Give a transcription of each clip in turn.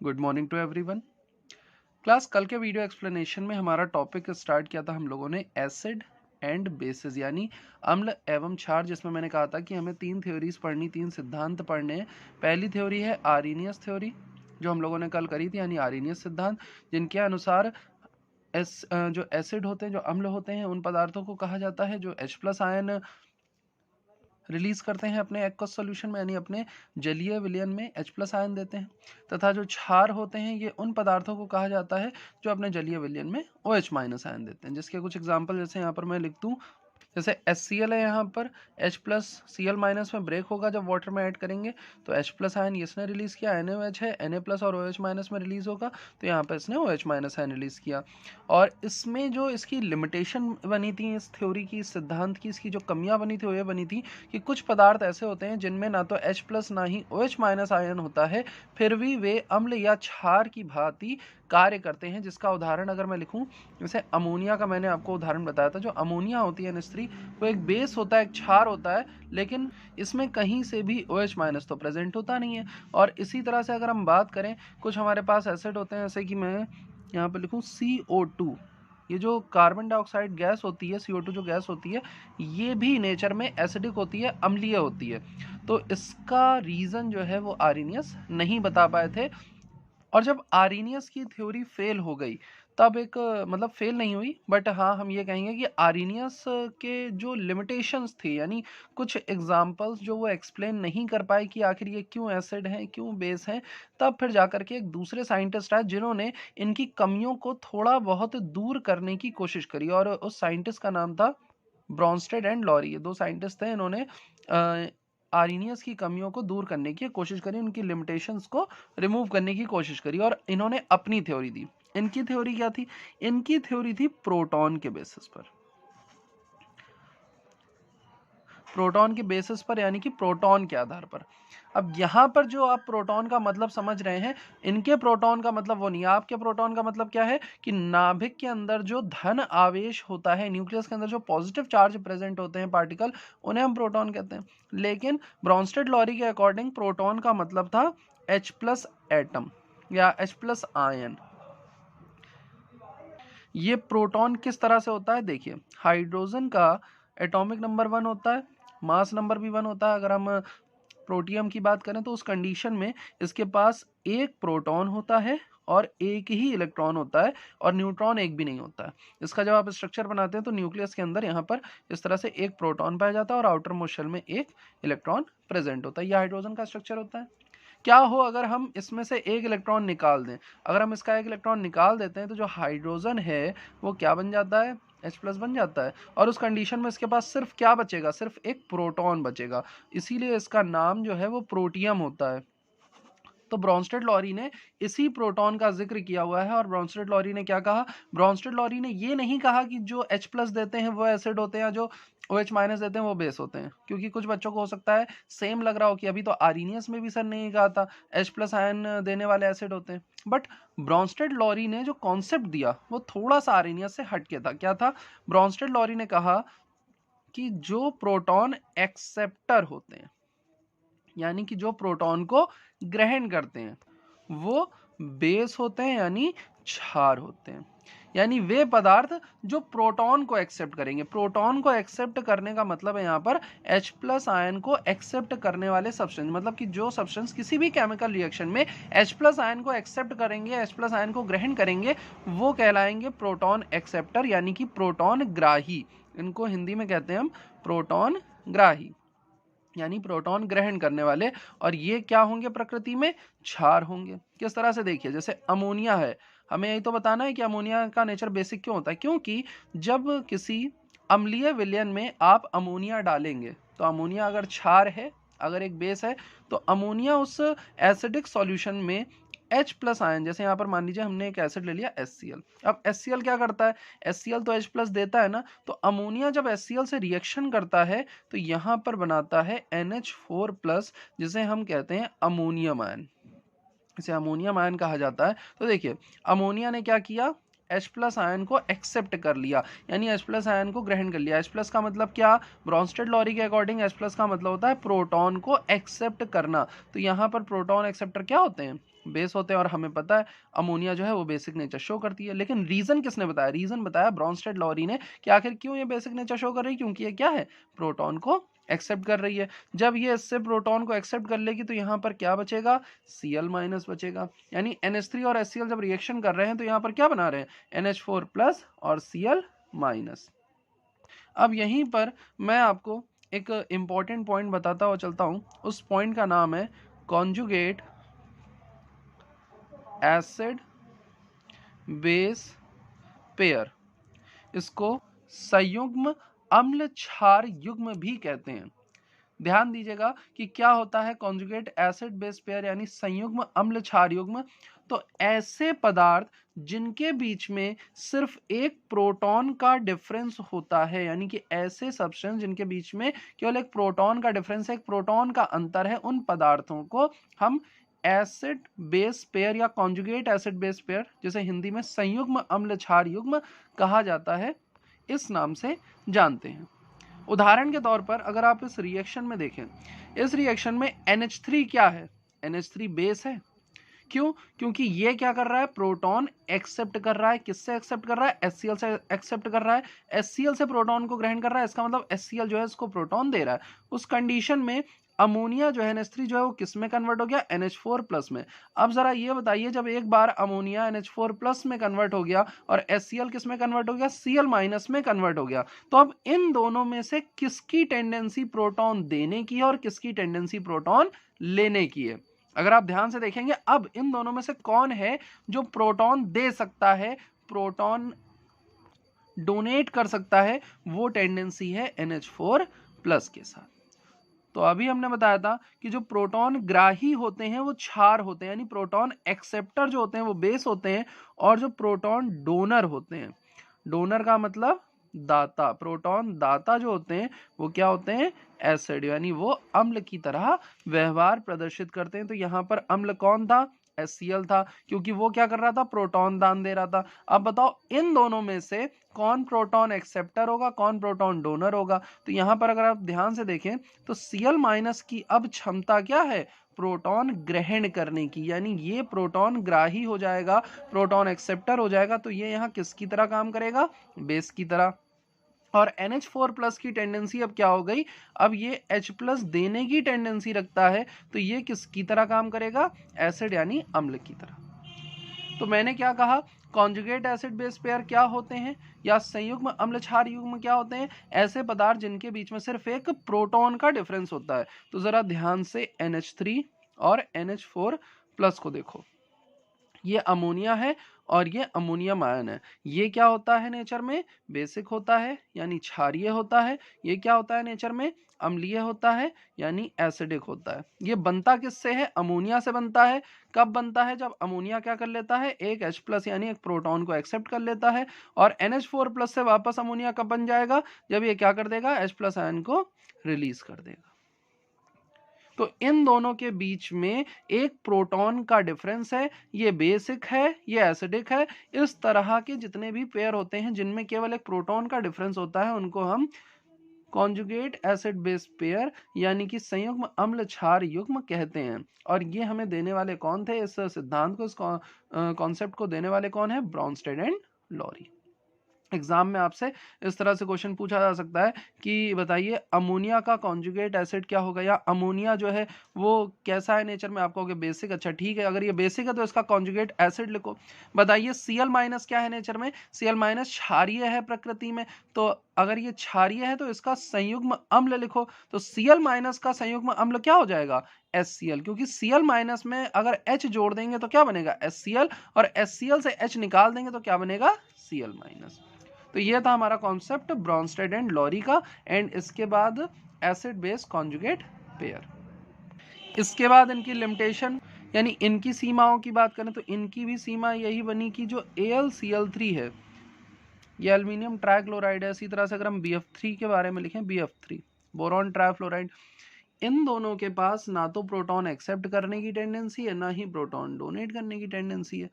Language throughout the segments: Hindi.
Good morning to everyone. Class कल के वीडियो एक्सप्लेनेशन में हमारा टॉपिक स्टार्ट किया था हम लोगों ने एसिड एंड बेसिस यानी अम्ल एवं क्षार, जिसमें मैंने कहा था कि हमें तीन थ्योरीज पढ़नी, तीन सिद्धांत पढ़ने हैं। पहली थ्योरी है आर्रीनियस थ्योरी, जो हम लोगों ने कल करी थी, यानी आर्रीनियस सिद्धांत, जिनके अनुसार जो एसिड होते हैं, जो अम्ल होते हैं, उन पदार्थों को कहा जाता है जो H+ आयन रिलीज करते हैं अपने एक्वस सॉल्यूशन में, यानी अपने जलीय विलयन में H+ आयन देते हैं। तथा जो क्षार होते हैं, ये उन पदार्थों को कहा जाता है जो अपने जलीय विलयन में OH- आयन देते हैं। जिसके कुछ एग्जांपल जैसे यहाँ पर मैं लिख दूँ, जैसे HCl है, यहाँ पर H+ Cl- में ब्रेक होगा जब वाटर में ऐड करेंगे, तो H+ आयन इसने रिलीज किया। NaOH है, Na+ और OH- में रिलीज होगा, तो यहाँ पर इसने OH- आयन रिलीज किया। और इसमें जो इसकी लिमिटेशन बनी थी, इस थ्योरी की, इस सिद्धांत की, इसकी जो कमियां बनी थी वो ये बनी थी कि कुछ पदार्थ ऐसे होते हैं जिनमें ना तो H+ ना ही OH- आयन होता है, फिर भी वे अम्ल या क्षार की भांति कार्य करते हैं। जिसका उदाहरण अगर मैं लिखूं, जैसे अमोनिया का मैंने आपको उदाहरण बताया था। जो अमोनिया होती है निस्त्री, वो एक बेस होता है, एक क्षार होता है, लेकिन इसमें कहीं से भी OH- तो प्रेजेंट होता नहीं है। और इसी तरह से अगर हम बात करें, कुछ हमारे पास एसिड होते हैं, जैसे कि मैं यहाँ पर लिखूं CO2। ये जो कार्बन डाइऑक्साइड गैस होती है, CO2 जो गैस होती है, ये भी नेचर में एसिडिक होती है, अम्लीय होती है। तो इसका रीजन जो है वो आर्रीनियस नहीं बता पाए थे। और जब आर्रीनियस की थ्योरी फेल हो गई, तब एक मतलब फेल नहीं हुई, बट हाँ हम ये कहेंगे कि आर्रीनियस के जो लिमिटेशंस थी, यानी कुछ एग्जांपल्स जो वो एक्सप्लेन नहीं कर पाए कि आखिर ये क्यों एसिड है, क्यों बेस है, तब फिर जाकर के एक दूसरे साइंटिस्ट आए जिन्होंने इनकी कमियों को थोड़ा बहुत दूर करने की कोशिश करी। और उस साइंटिस्ट का नाम था ब्रॉन्स्टेड एंड लॉरी। ये दो साइंटिस्ट थे, इन्होंने आर्रीनियस की कमियों को दूर करने की कोशिश करी, उनकी लिमिटेशंस को रिमूव करने की कोशिश करी, और इन्होंने अपनी थ्योरी दी। इनकी थ्योरी क्या थी? इनकी थ्योरी थी प्रोटॉन के बेसिस पर। प्रोटॉन के बेसिस पर यानी कि प्रोटॉन के आधार पर। अब यहाँ पर जो आप प्रोटॉन का मतलब समझ रहे हैं, इनके प्रोटॉन का मतलब वो नहीं है। आपके प्रोटॉन का मतलब क्या है कि नाभिक के अंदर जो धन आवेश होता है, न्यूक्लियस के अंदर जो पॉजिटिव चार्ज प्रेजेंट होते हैं, पार्टिकल, उन्हें हम प्रोटॉन कहते हैं। लेकिन ब्रॉन्स्टेड लॉरी के अकॉर्डिंग प्रोटॉन का मतलब था H+ एटम या H+ आयन। ये प्रोटॉन किस तरह से होता है? देखिए, हाइड्रोजन का एटॉमिक नंबर 1 होता है, मास नंबर भी 1 होता है। अगर हम प्रोटियम की बात करें तो उस कंडीशन में इसके पास एक प्रोटॉन होता है और एक ही इलेक्ट्रॉन होता है, और न्यूट्रॉन एक भी नहीं होता है। इसका जब आप स्ट्रक्चर बनाते हैं तो न्यूक्लियस के अंदर यहाँ पर इस तरह से एक प्रोटॉन पाया जाता है और आउटर मोस्ट शेल में एक इलेक्ट्रॉन प्रेजेंट होता है। यह हाइड्रोजन का स्ट्रक्चर होता है। क्या हो अगर हम इसमें से एक इलेक्ट्रॉन निकाल दें? अगर हम इसका एक इलेक्ट्रॉन निकाल देते हैं तो जो हाइड्रोजन है वो क्या बन जाता है? H+ बन जाता है। और उस कंडीशन में इसके पास सिर्फ क्या बचेगा? सिर्फ एक प्रोटॉन बचेगा। इसीलिए इसका नाम जो है वो प्रोटियम होता है। तो ब्रॉन्स्टेड लॉरी ने इसी प्रोटॉन का जिक्र किया हुआ है। और ब्रॉन्स्टेड लॉरी ने क्या कहा? ब्रॉन्स्टेड लॉरी ने ये नहीं कहा कि जो H+ देते हैं वो एसिड होते हैं, जो OH- देते हैं वो बेस होते हैं। क्योंकि कुछ बच्चों को हो सकता है सेम लग रहा हो कि अभी तो आर्रीनियस में भी सर ने कहा था H+ आयन देने वाले एसिड होते हैं। बट ब्रॉन्स्टेड लॉरी ने जो कॉन्सेप्ट दिया वो थोड़ा सा आर्रीनियस से हटके था। क्या था? ब्रॉन्स्टेड लॉरी ने कहा कि जो प्रोटॉन एक्सेप्टर होते हैं, यानी कि जो प्रोटॉन को ग्रहण करते हैं, वो बेस होते हैं, यानी क्षार होते हैं। यानी वे पदार्थ जो प्रोटॉन को एक्सेप्ट करेंगे। प्रोटॉन को एक्सेप्ट करने का मतलब है यहाँ पर H+ आयन को एक्सेप्ट करने वाले सब्सटेंस, मतलब कि जो सब्सटेंस किसी भी केमिकल रिएक्शन में H+ आयन को एक्सेप्ट करेंगे, H+ आयन को ग्रहण करेंगे, वो कहलाएंगे प्रोटॉन एक्सेप्टर, यानी कि प्रोटॉन ग्राही। इनको हिंदी में कहते हैं हम प्रोटॉन ग्राही, यानी प्रोटॉन ग्रहण करने वाले। और ये क्या होंगे? प्रकृति में क्षार होंगे। किस तरह से? देखिए, जैसे अमोनिया है, हमें यही तो बताना है कि अमोनिया का नेचर बेसिक क्यों होता है। क्योंकि जब किसी अम्लीय विलयन में आप अमोनिया डालेंगे, तो अमोनिया अगर क्षार है, अगर एक बेस है, तो अमोनिया उस एसिडिक सॉल्यूशन में H+ आयन, जैसे यहाँ पर मान लीजिए हमने एक एसिड ले लिया HCl। अब HCl क्या करता है? HCl तो H+ देता है ना, तो अमोनिया जब HCl से रिएक्शन करता है तो यहाँ पर बनाता है NH4+, जिसे हम कहते हैं अमोनियम आयन। इसे अमोनियम आयन कहा जाता है। तो देखिए, अमोनिया ने क्या किया? H प्लस आयन को एक्सेप्ट कर लिया, यानी H प्लस आयन को ग्रहण कर लिया। H प्लस का मतलब क्या, ब्रॉन्स्टेड लॉरी के अकॉर्डिंग H प्लस का मतलब होता है प्रोटॉन को एक्सेप्ट करना। तो यहाँ पर प्रोटॉन एक्सेप्टर क्या होते हैं, बेस होते हैं, और हमें पता है अमोनिया जो है वो बेसिक नेचर शो करती है। लेकिन रीजन किसने बताया, रीजन बताया ब्रॉन्स्टेड लॉरी ने कि आखिर क्यों ये बेसिक नेचर शो कर रही है, क्योंकि ये क्या है, प्रोटॉन को एक्सेप्ट कर रही है। जब ये इससे प्रोटॉन को एक्सेप्ट कर लेगी तो यहाँ पर क्या बचेगा, Cl माइनस बचेगा, यानी NH3 और HCl जब रिएक्शन कर रहे हैं तो यहाँ पर क्या बना रहे हैं, NH4 प्लस और Cl माइनस। अब यहीं पर मैं आपको एक इंपॉर्टेंट पॉइंट बताता हुआ चलता हूँ, उस पॉइंट का नाम है कॉन्जुगेट एसिड बेस पेयर। इसको संयुग्म अम्ल क्षार युग्म भी कहते हैं। ध्यान दीजिएगा कि क्या होता है कॉन्जुगेट एसिड बेस पेयर यानी संयुग्म अम्ल क्षार युग्म। तो ऐसे पदार्थ जिनके बीच में सिर्फ एक प्रोटॉन का डिफरेंस होता है, यानी कि ऐसे सब्सटेंस जिनके बीच में केवल एक प्रोटॉन का डिफरेंस है, एक प्रोटॉन का अंतर है, उन पदार्थों को हम एसिड बेस पेयर या कॉन्जुगेट एसिड बेस पेयर, जिसे हिंदी में संयुग्म अम्ल क्षार युग्म कहा जाता है, इस नाम से जानते हैं। उदाहरण के तौर पर अगर आप इस रिएक्शन में देखें, इस रिएक्शन में NH3 क्या है, NH3 बेस है। क्यों, क्योंकि ये क्या कर रहा है, प्रोटॉन एक्सेप्ट कर रहा है। किससे एक्सेप्ट कर रहा है, HCl से एक्सेप्ट कर रहा है। HCl से प्रोटॉन को ग्रहण कर रहा है, इसका मतलब HCl जो है इसको प्रोटॉन दे रहा है। उस कंडीशन में अमोनिया जो है NH3 जो है वो किस में कन्वर्ट हो गया, NH4 प्लस में। अब जरा ये बताइए, जब एक बार अमोनिया NH4 प्लस में कन्वर्ट हो गया और HCl किस में कन्वर्ट हो गया, Cl माइनस में कन्वर्ट हो गया, तो अब इन दोनों में से किसकी टेंडेंसी प्रोटॉन देने की है और किसकी टेंडेंसी प्रोटॉन लेने की है। अगर आप ध्यान से देखेंगे, अब इन दोनों में से कौन है जो प्रोटॉन दे सकता है, प्रोटॉन डोनेट कर सकता है, वो टेंडेंसी है NH4 प्लस के साथ। तो अभी हमने बताया था कि जो प्रोटॉन ग्राही होते हैं वो क्षार होते हैं, यानी प्रोटॉन एक्सेप्टर जो होते हैं वो बेस होते हैं, और जो प्रोटॉन डोनर होते हैं, डोनर का मतलब दाता, प्रोटॉन दाता जो होते हैं वो क्या होते हैं, एसिड, यानी वो अम्ल की तरह व्यवहार प्रदर्शित करते हैं। तो यहाँ पर अम्ल कौन था, HCl था, क्योंकि वो क्या कर रहा था, प्रोटॉन दान दे रहा था। अब बताओ इन दोनों में से कौन प्रोटॉन एक्सेप्टर होगा, कौन प्रोटॉन डोनर होगा। तो यहाँ पर अगर आप ध्यान से देखें तो Cl माइनस की अब क्षमता क्या है, प्रोटॉन ग्रहण करने की, यानी ये प्रोटॉन ग्राही हो जाएगा, प्रोटॉन एक्सेप्टर हो जाएगा। तो ये यहाँ किसकी तरह काम करेगा, बेस की तरह। और NH4 प्लस की टेंडेंसी अब क्या हो गई, अब ये H प्लस देने की टेंडेंसी रखता है, तो ये किसकी तरह काम करेगा, एसिड यानी अम्ल की तरह। तो मैंने क्या कहा, कॉन्जुगेट एसिड बेस पेयर क्या होते हैं, या संयुग्म अम्ल क्षार युग्म क्या होते हैं, ऐसे पदार्थ जिनके बीच में सिर्फ एक प्रोटॉन का डिफरेंस होता है। तो जरा ध्यान से NH3 और NH4 प्लस को देखो, ये अमोनिया है और ये अमोनियम आयन है। ये क्या होता है नेचर में, बेसिक होता है यानी क्षारीय होता है। ये क्या होता है नेचर में, अम्लीय होता है यानी एसिडिक होता है। ये बनता किससे है, अमोनिया से बनता है। कब बनता है, जब अमोनिया क्या कर लेता है, एक H प्लस यानी एक प्रोटॉन को एक्सेप्ट कर लेता है, और NH4 प्लस से वापस अमोनिया कब बन जाएगा, जब ये क्या कर देगा, H प्लस आयन को रिलीज कर देगा। तो इन दोनों के बीच में एक प्रोटॉन का डिफरेंस है, ये बेसिक है, ये एसिडिक है। इस तरह के जितने भी पेयर होते हैं जिनमें केवल एक प्रोटॉन का डिफरेंस होता है, उनको हम कॉन्जुगेट एसिड बेस पेयर यानी कि संयुग्म अम्ल क्षार युग्म कहते हैं। और ये हमें देने वाले कौन थे, इस सिद्धांत को, इस कॉन्सेप्ट को देने वाले कौन है, ब्रॉन्स्टेड एंड लॉरी। एग्जाम में आपसे इस तरह से क्वेश्चन पूछा जा सकता है कि बताइए अमोनिया का कॉन्जुगेट एसिड क्या होगा, या अमोनिया जो है वो कैसा है नेचर में, आप कहोगे बेसिक। अच्छा ठीक है, अगर ये बेसिक है तो इसका कॉन्जुगेट एसिड लिखो। बताइए Cl माइनस क्या है नेचर में, Cl माइनस क्षारीय है प्रकृति में, तो अगर ये क्षारीय है तो इसका संयुग्म अम्ल लिखो। तो Cl माइनस का संयुग्म अम्ल क्या हो जाएगा, HCl, क्योंकि Cl माइनस में अगर H जोड़ देंगे तो क्या बनेगा, HCl, और HCl से H निकाल देंगे तो क्या बनेगा, Cl माइनस। तो ये था हमारा कॉन्सेप्ट ब्रॉन्स्टेड एंड लॉरी का, एंड इसके बाद एसिड बेस कॉन्जुगेट पेयर। इसके बाद इनकी लिमिटेशन यानी इनकी सीमाओं की बात करें तो इनकी भी सीमा यही बनी कि जो AlCl3 है, ये एल्यूमिनियम ट्राइक्लोराइड है। इसी तरह से अगर हम BF3 के बारे में लिखें, BF3 बोरॉन ट्राइफ्लोराइड, इन दोनों के पास ना तो प्रोटॉन एक्सेप्ट करने की टेंडेंसी है, ना ही प्रोटॉन डोनेट करने की टेंडेंसी है।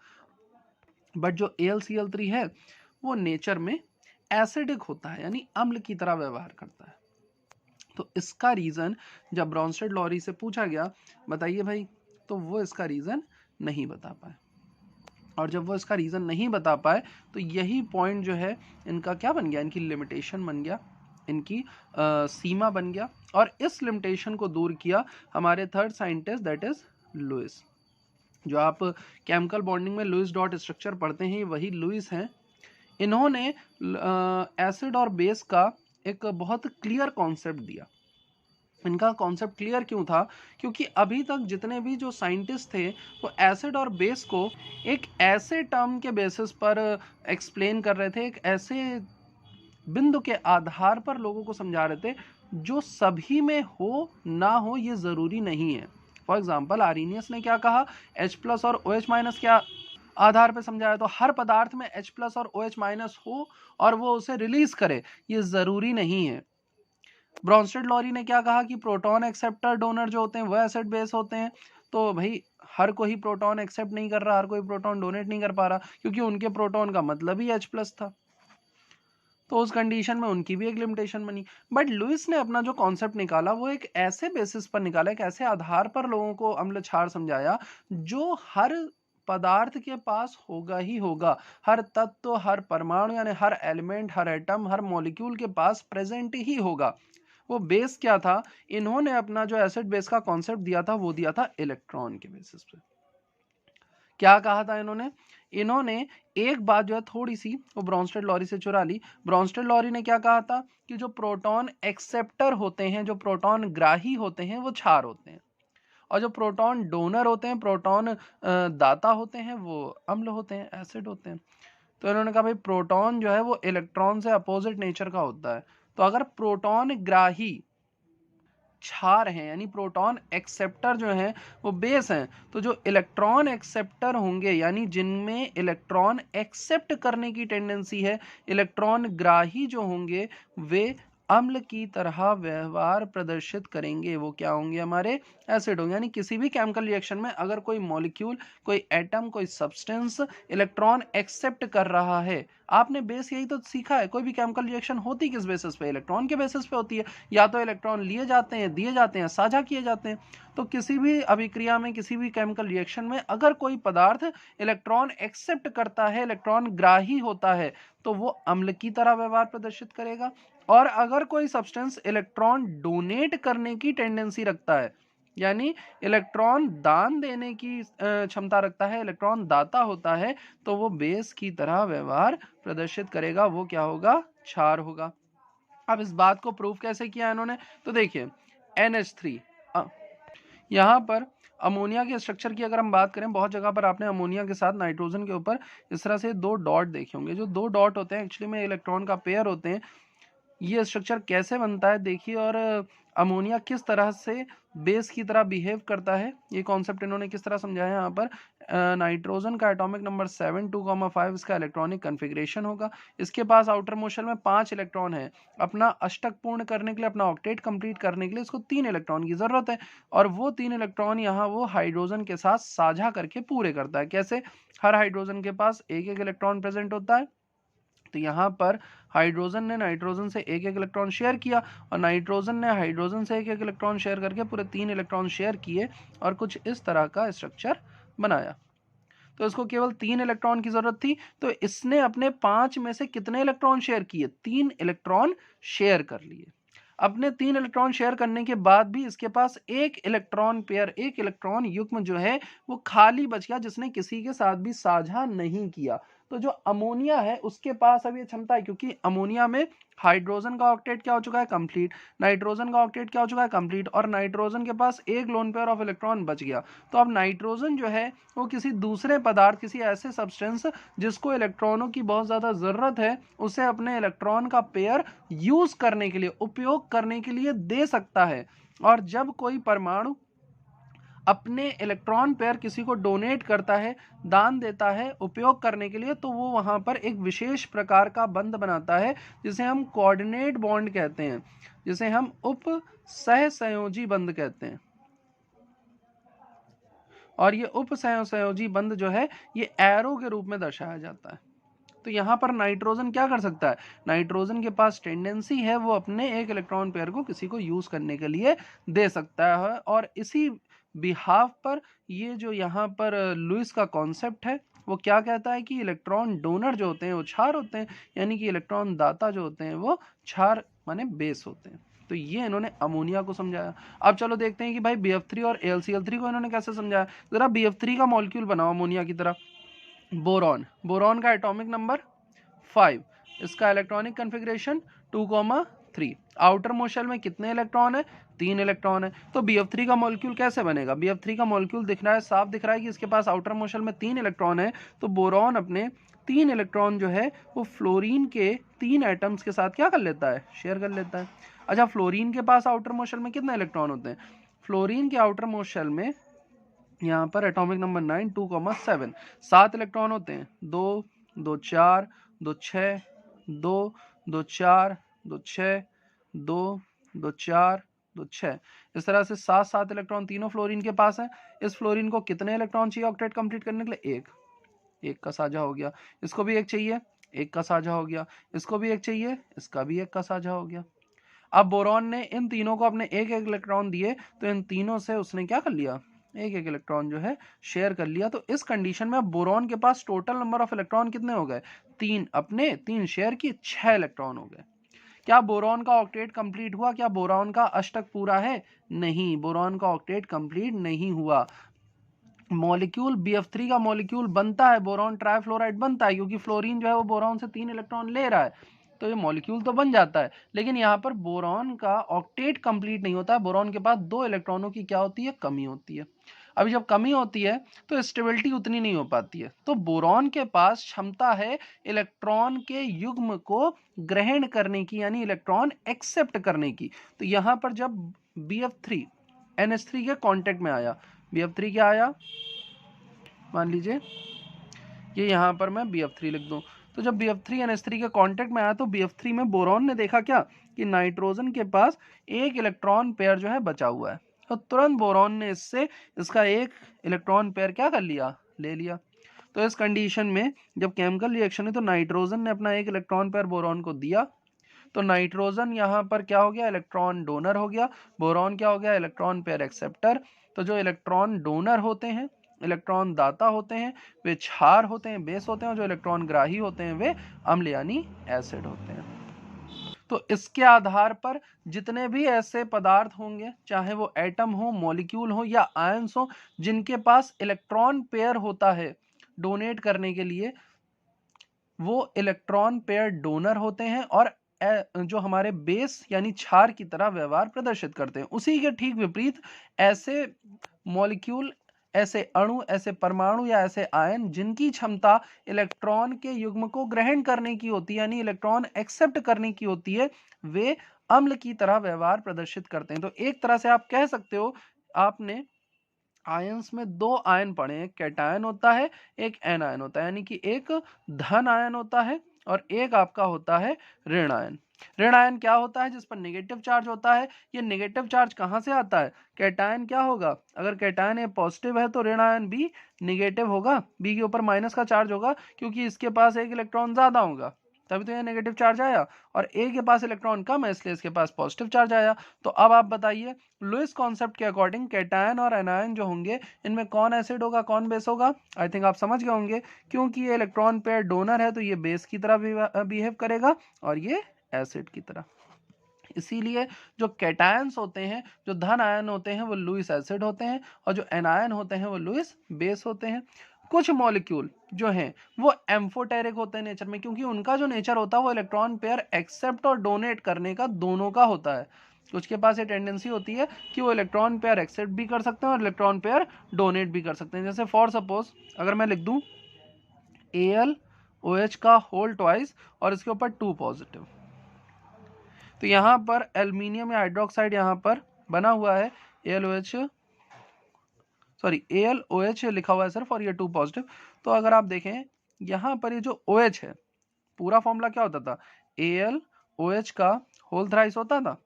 बट जो AlCl3 है वो नेचर में एसिडिक होता है, यानी अम्ल की तरह व्यवहार करता है। तो इसका रीजन जब ब्रॉन्स्टेड लॉरी से पूछा गया बताइए भाई, तो वो इसका रीजन नहीं बता पाए। और जब वो इसका रीजन नहीं बता पाए तो यही पॉइंट जो है इनका क्या बन गया, इनकी लिमिटेशन बन गया, इनकी सीमा बन गया। और इस लिमिटेशन को दूर किया हमारे third scientist, that is Lewis. जो आप केमिकल बॉन्डिंग में लुइस डॉट स्ट्रक्चर पढ़ते हैं, वही लुइस हैं। इन्होंने एसिड और बेस का एक बहुत क्लियर कॉन्सेप्ट दिया। इनका कॉन्सेप्ट क्लियर क्यों था? क्योंकि अभी तक जितने भी जो साइंटिस्ट थे वो एसिड और बेस को एक ऐसे टर्म के बेसिस पर एक्सप्लेन कर रहे थे, एक ऐसे बिंदु के आधार पर लोगों को समझा रहे थे जो सभी में हो ना हो ये ज़रूरी नहीं है। फॉर एग्जाम्पल आर्रीनियस ने क्या कहा, H+ और OH- क्या आधार पर समझाया, तो हर पदार्थ में H+ और OH- हो और वो उसे रिलीज करे, ये ज़रूरी नहीं है। ब्रॉन्स्टेड लॉरी ने क्या कहा कि प्रोटॉन एक्सेप्टर डोनर जो होते हैं वो एसिड बेस होते हैं। तो भाई हर कोई प्रोटॉन एक्सेप्ट नहीं कर रहा, हर कोई प्रोटॉन डोनेट नहीं कर पा रहा, क्योंकि उनके प्रोटॉन का मतलब ही H+ था। तो उस कंडीशन में उनकी भी एक लिमिटेशन बनी। बट लुइस ने अपना जो कॉन्सेप्ट निकाला वो एक ऐसे बेसिस पर निकाला, एक ऐसे आधार पर लोगों को अम्ल क्षार समझाया जो हर पदार्थ के पास होगा ही होगा, हर तत्व, हर परमाणु यानी हर एलिमेंट, हर एटम, हर मॉलिक्यूल के पास प्रेजेंट ही होगा। वो बेस क्या था? इन्होंने अपना जो एसिड बेस का कॉन्सेप्ट दिया था वो दिया था इलेक्ट्रॉन के बेसिस पे। क्या कहा था इन्होंने? इन्होंने एक बात जो है थोड़ी सी वो ब्रॉन्स्टेड लॉरी से चुरा ली। ब्रॉन्स्टेड लॉरी ने क्या कहा था कि जो प्रोटॉन एक्सेप्टर होते हैं, जो प्रोटॉन ग्राही होते हैं, वो क्षार होते हैं, और जो प्रोटॉन डोनर होते हैं, प्रोटॉन दाता होते हैं, वो अम्ल होते हैं, एसिड होते हैं। तो इन्होंने कहा भाई प्रोटॉन जो है वो इलेक्ट्रॉन से अपोजिट नेचर का होता है। तो अगर प्रोटॉन ग्राही क्षार हैं यानी प्रोटॉन एक्सेप्टर जो हैं वो बेस हैं, तो जो इलेक्ट्रॉन एक्सेप्टर होंगे यानी जिनमें इलेक्ट्रॉन एक्सेप्ट करने की टेंडेंसी है, इलेक्ट्रॉन ग्राही जो होंगे वे अम्ल की तरह व्यवहार प्रदर्शित करेंगे। वो क्या होंगे? हमारे एसिड होंगे। यानी किसी भी केमिकल रिएक्शन में अगर कोई मॉलिक्यूल, कोई एटम, कोई सब्सटेंस इलेक्ट्रॉन एक्सेप्ट कर रहा है, आपने बेस यही तो सीखा है, कोई भी केमिकल रिएक्शन होती किस बेसिस पे? इलेक्ट्रॉन के बेसिस पे होती है। या तो इलेक्ट्रॉन लिए जाते हैं, दिए जाते हैं, साझा किए जाते हैं। तो किसी भी अभिक्रिया में, किसी भी केमिकल रिएक्शन में अगर कोई पदार्थ इलेक्ट्रॉन एक्सेप्ट करता है, इलेक्ट्रॉन ग्राही होता है, तो वो अम्ल की तरह व्यवहार प्रदर्शित करेगा। और अगर कोई सब्सटेंस इलेक्ट्रॉन डोनेट करने की टेंडेंसी रखता है, यानी इलेक्ट्रॉन दान देने की क्षमता रखता है, इलेक्ट्रॉन दाता होता है, तो वो बेस की तरह व्यवहार प्रदर्शित करेगा। वो क्या होगा? क्षार होगा। अब इस बात को प्रूव कैसे किया इन्होंने? तो देखिए NH3, यहाँ पर अमोनिया के स्ट्रक्चर की अगर हम बात करें, बहुत जगह पर आपने अमोनिया के साथ नाइट्रोजन के ऊपर इस तरह से दो डॉट देखे होंगे। जो दो डॉट होते हैं एक्चुअली में इलेक्ट्रॉन का पेयर होते हैं। ये स्ट्रक्चर कैसे बनता है देखिए, और अमोनिया किस तरह से बेस की तरह बिहेव करता है, ये कॉन्सेप्ट इन्होंने किस तरह समझाया यहाँ पर। नाइट्रोजन का एटॉमिक नंबर 7 2,5 इसका इलेक्ट्रॉनिक कन्फिग्रेशन होगा। इसके पास आउटर मोशन में 5 इलेक्ट्रॉन है। अपना अष्टक पूर्ण करने के लिए, अपना ऑक्टेट कंप्लीट करने के लिए इसको 3 इलेक्ट्रॉन की जरूरत है, और वो 3 इलेक्ट्रॉन यहाँ वो हाइड्रोजन के साथ साझा करके पूरे करता है। कैसे? हर हाइड्रोजन के पास एक एक इलेक्ट्रॉन प्रेजेंट होता है। तो यहाँ पर हाइड्रोजन ने नाइट्रोजन से एक एक इलेक्ट्रॉन शेयर किया, और नाइट्रोजन ने हाइड्रोजन से एक एक इलेक्ट्रॉन शेयर करके पूरे 3 इलेक्ट्रॉन शेयर किए, और कुछ इस तरह का स्ट्रक्चर बनाया। तो इसको केवल 3 इलेक्ट्रॉन की जरूरत थी, तो इसने अपने 5 में से कितने इलेक्ट्रॉन शेयर किए? 3 इलेक्ट्रॉन शेयर कर लिए। अपने 3 इलेक्ट्रॉन शेयर करने के बाद भी इसके पास एक इलेक्ट्रॉन पेयर, एक इलेक्ट्रॉन युग्म जो है वो खाली बच गया, जिसने किसी के साथ भी साझा नहीं किया। तो जो अमोनिया है उसके पास अब ये क्षमता है, क्योंकि अमोनिया में हाइड्रोजन का ऑक्टेट क्या हो चुका है? कंप्लीट। नाइट्रोजन का ऑक्टेट क्या हो चुका है? कंप्लीट। और नाइट्रोजन के पास एक लोन पेयर ऑफ इलेक्ट्रॉन बच गया। तो अब नाइट्रोजन जो है वो किसी दूसरे पदार्थ, किसी ऐसे सब्सटेंस जिसको इलेक्ट्रॉनों की बहुत ज्यादा जरूरत है, उसे अपने इलेक्ट्रॉन का पेयर यूज करने के लिए, उपयोग करने के लिए दे सकता है। और जब कोई परमाणु अपने इलेक्ट्रॉन पेयर किसी को डोनेट करता है, दान देता है उपयोग करने के लिए, तो वो वहां पर एक विशेष प्रकार का बंध बनाता है जिसे हम कोऑर्डिनेट बॉन्ड कहते हैं, जिसे हम उप सहसंयोजी बंध कहते हैं। और ये उपसंयोजी बंध जो है ये एरो के रूप में दर्शाया जाता है। तो यहाँ पर नाइट्रोजन क्या कर सकता है, नाइट्रोजन के पास टेंडेंसी है वो अपने एक इलेक्ट्रॉन पेयर को किसी को यूज करने के लिए दे सकता है। और इसी बिहाफ पर ये जो यहाँ पर लुईस का कॉन्सेप्ट है वो क्या कहता है कि इलेक्ट्रॉन डोनर जो होते हैं वो क्षार होते हैं, यानी कि इलेक्ट्रॉन दाता जो होते हैं वो क्षार माने बेस होते हैं। तो ये इन्होंने अमोनिया को समझाया। अब चलो देखते हैं कि भाई BF3 और AlCl3 को इन्होंने कैसे समझाया। जरा BF3 का मॉलिक्यूल बनाओ अमोनिया की तरह। बोरॉन, बोरॉन का एटॉमिक नंबर 5, इसका इलेक्ट्रॉनिक कन्फिग्रेशन 2,3। आउटर मोशल में कितने इलेक्ट्रॉन है, 3 इलेक्ट्रॉन है। तो BF3 का मॉलिक्यूल कैसे बनेगा, BF3 का मॉलिक्यूल दिख रहा है, साफ दिख रहा है कि इसके पास आउटर मोशल में 3 इलेक्ट्रॉन है। तो बोरॉन अपने 3 इलेक्ट्रॉन जो है वो फ्लोरीन के 3 एटम्स के साथ क्या कर लेता है, शेयर कर लेता है। अच्छा, फ्लोरीन के पास आउटर मोशल में कितने इलेक्ट्रॉन होते हैं, फ्लोरीन के आउटर मोशल में यहाँ पर एटॉमिक नंबर 9 2,7 7 इलेक्ट्रॉन होते हैं। 2 2 4 2 6 2 2 4 2 6 2 2 4 2 6, इस तरह से 7 इलेक्ट्रॉन तीनों फ्लोरीन के पास हैं। इस फ्लोरीन को कितने इलेक्ट्रॉन चाहिए ऑक्टेट कंप्लीट करने के लिए, एक का साझा हो गया, इसको भी एक चाहिए, एक का साझा हो गया, इसको भी एक चाहिए, इसका भी एक का साझा हो गया। अब बोरॉन ने इन तीनों को अपने एक एक इलेक्ट्रॉन दिए, तो इन तीनों से उसने क्या कर लिया, एक एक इलेक्ट्रॉन जो है शेयर कर लिया। तो इस कंडीशन में अब बोरॉन के पास टोटल नंबर ऑफ इलेक्ट्रॉन कितने हो गए, 3 अपने 3 शेयर की 6 इलेक्ट्रॉन हो गए। क्या बोरॉन का ऑक्टेट कंप्लीट हुआ, क्या बोरॉन का अष्टक पूरा है, नहीं, बोरॉन का ऑक्टेट कंप्लीट नहीं हुआ। मॉलिक्यूल BF3 का मॉलिक्यूल बनता है, बोरॉन ट्राइफ्लोराइड बनता है, क्योंकि फ्लोरीन जो है वो बोरॉन से 3 इलेक्ट्रॉन ले रहा है, तो ये मॉलिक्यूल तो बन जाता है। लेकिन यहाँ पर बोरॉन का ऑक्टेट कंप्लीट नहीं होता है, बोरॉन के पास 2 इलेक्ट्रॉनों की क्या होती है, कमी होती है। अभी जब कमी होती है तो स्टेबिलिटी उतनी नहीं हो पाती है। तो बोरॉन के पास क्षमता है इलेक्ट्रॉन के युग्म को ग्रहण करने की, यानी इलेक्ट्रॉन एक्सेप्ट करने की। तो यहाँ पर जब BF3 NH3 के कांटेक्ट में आया, BF3 क्या आया, मान लीजिए ये यहाँ पर मैं BF3 लिख दूं, तो जब BF3 NH3 के कांटेक्ट में आया तो BF3 में बोरॉन ने देखा क्या कि नाइट्रोजन के पास एक इलेक्ट्रॉन पेयर जो है बचा हुआ है, तो तुरंत बोरॉन ने इससे इसका एक इलेक्ट्रॉन पेयर क्या कर लिया, ले लिया। तो इस कंडीशन में जब केमिकल रिएक्शन है तो नाइट्रोजन ने अपना एक इलेक्ट्रॉन पेयर बोरॉन को दिया, तो नाइट्रोजन यहाँ पर क्या हो गया, इलेक्ट्रॉन डोनर हो गया, बोरॉन क्या हो गया, इलेक्ट्रॉन पेयर एक्सेप्टर। तो जो इलेक्ट्रॉन डोनर होते हैं, इलेक्ट्रॉन दाता होते हैं, वे क्षार होते हैं, बेस होते हैं, और जो इलेक्ट्रॉन ग्राही होते हैं वे अम्ल यानी एसिड होते हैं। तो इसके आधार पर जितने भी ऐसे पदार्थ होंगे, चाहे वो एटम हो, मॉलिक्यूल हो या आयंस हो, जिनके पास इलेक्ट्रॉन पेयर होता है डोनेट करने के लिए, वो इलेक्ट्रॉन पेयर डोनर होते हैं और जो हमारे बेस यानी क्षार की तरह व्यवहार प्रदर्शित करते हैं। उसी के ठीक विपरीत ऐसे मॉलिक्यूल, ऐसे अणु, ऐसे परमाणु या ऐसे आयन जिनकी क्षमता इलेक्ट्रॉन के युग्म को ग्रहण करने की होती है, यानी इलेक्ट्रॉन एक्सेप्ट करने की होती है, वे अम्ल की तरह व्यवहार प्रदर्शित करते हैं। तो एक तरह से आप कह सकते हो, आपने आयंस में 2 आयन पढ़े हैं, एक कैटायन होता है, एक एनायन होता है, यानी कि एक धन आयन होता है और एक आपका होता है ऋण आयन। ऋण आयन क्या होता है, जिस पर नेगेटिव चार्ज होता है। ये नेगेटिव चार्ज कहाँ से आता है, कैटायन क्या होगा, अगर कैटायन ए पॉजिटिव है तो ऋण आयन बी निगेटिव होगा, बी के ऊपर माइनस का चार्ज होगा, क्योंकि इसके पास एक इलेक्ट्रॉन ज्यादा होगा, तभी तो ये नेगेटिव चार्ज आया। और ए के पास इलेक्ट्रॉन कम है, इसलिए इसके पास पॉजिटिव चार्ज आया। तो अब आप बताइए, लुईस कॉन्सेप्ट के अकॉर्डिंग कैटायन और एनायन जो होंगे, इनमें कौन एसिड होगा, कौन बेस होगा। आई थिंक आप समझ गए होंगे, क्योंकि ये इलेक्ट्रॉन पेयर डोनर है तो ये बेस की तरह बिहेव करेगा और ये एसिड की तरह। इसीलिए जो कैटायंस होते हैं, जो धन आयन होते हैं, वो लुईस एसिड होते हैं, और जो एनायन होते हैं वो लुईस बेस होते हैं। कुछ मॉलिक्यूल जो हैं वो एम्फोटेरिक होते हैं नेचर में, क्योंकि उनका जो नेचर होता है वो इलेक्ट्रॉन पेयर एक्सेप्ट और डोनेट करने का दोनों का होता है। कुछ के पास ये टेंडेंसी होती है कि वो इलेक्ट्रॉन पेयर एक्सेप्ट भी कर सकते हैं और इलेक्ट्रॉन पेयर डोनेट भी कर सकते हैं। जैसे फॉर सपोज अगर मैं लिख दूं AlOH का होल ट्वाइस और इसके ऊपर 2 पॉजिटिव, तो यहाँ पर एल्यूमिनियम या हाइड्रोक्साइड यहाँ पर बना हुआ है AlOH लिखा हुआ है सिर्फ, और ये 2 पॉजिटिव। तो अगर आप देखें यहाँ पर ये जो OH है, पूरा फॉर्मूला क्या होता था, AlOH का होल थ्राइस होता था।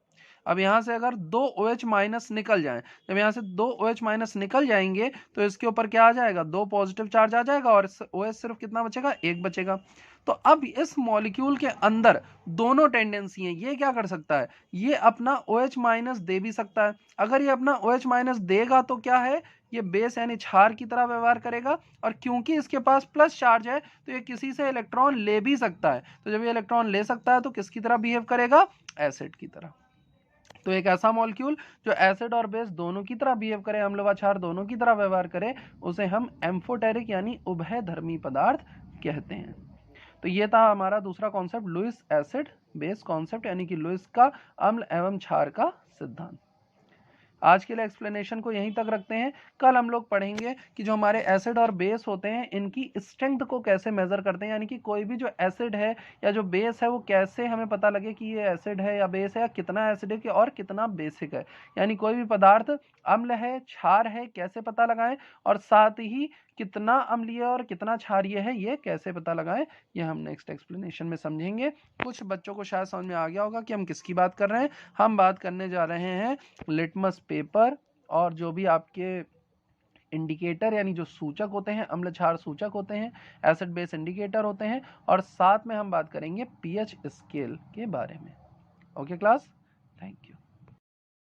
अब यहाँ से अगर 2 OH माइनस निकल जाएं, जब यहाँ से 2 OH माइनस निकल जाएंगे तो इसके ऊपर क्या आ जाएगा, 2 पॉजिटिव चार्ज आ जाएगा और OH सिर्फ कितना बचेगा, 1 बचेगा। तो अब इस मॉलिक्यूल के अंदर दोनों टेंडेंसी है, ये क्या कर सकता है, ये अपना OH माइनस दे भी सकता है। अगर ये अपना OH माइनस देगा तो क्या है, ये बेस यानी क्षार की तरह व्यवहार करेगा, और क्योंकि इसके पास प्लस चार्ज है तो ये किसी से इलेक्ट्रॉन ले भी सकता है। तो जब ये इलेक्ट्रॉन ले सकता है तो किसकी तरह बिहेव करेगा, एसिड की तरह। तो एक ऐसा मॉलिक्यूल जो एसिड और बेस दोनों की तरह बिहेव करे, अम्ल व क्षार दोनों की तरह व्यवहार करे, उसे हम एम्फोटेरिक यानी उभयधर्मी पदार्थ कहते हैं। तो ये था हमारा दूसरा concept, Lewis acid base concept, यानी कि लुईस का अम्ल एवं क्षार का सिद्धांत। आज के लिए एक्सप्लेनेशन को यहीं तक रखते हैं। कल हम लोग पढ़ेंगे कि जो हमारे एसिड और बेस होते हैं इनकी स्ट्रेंथ को कैसे मेजर करते हैं, यानी कि कोई भी जो एसिड है या जो बेस है वो कैसे हमें पता लगे कि ये एसिड है या बेस है, या कितना एसिडिक है और कितना बेसिक है। यानी कोई भी पदार्थ अम्ल है क्षार है कैसे पता लगाएं, और साथ ही कितना अम्लीय और कितना क्षारीय है ये कैसे पता लगाएं, ये हम नेक्स्ट एक्सप्लेनेशन में समझेंगे। कुछ बच्चों को शायद समझ में आ गया होगा कि हम किसकी बात कर रहे हैं। हम बात करने जा रहे हैं लिटमस पेपर और जो भी आपके इंडिकेटर यानी जो सूचक होते हैं, अम्ल क्षार सूचक होते हैं, एसिड बेस इंडिकेटर होते हैं, और साथ में हम बात करेंगे पीएच स्केल के बारे में। Okay class, thank you.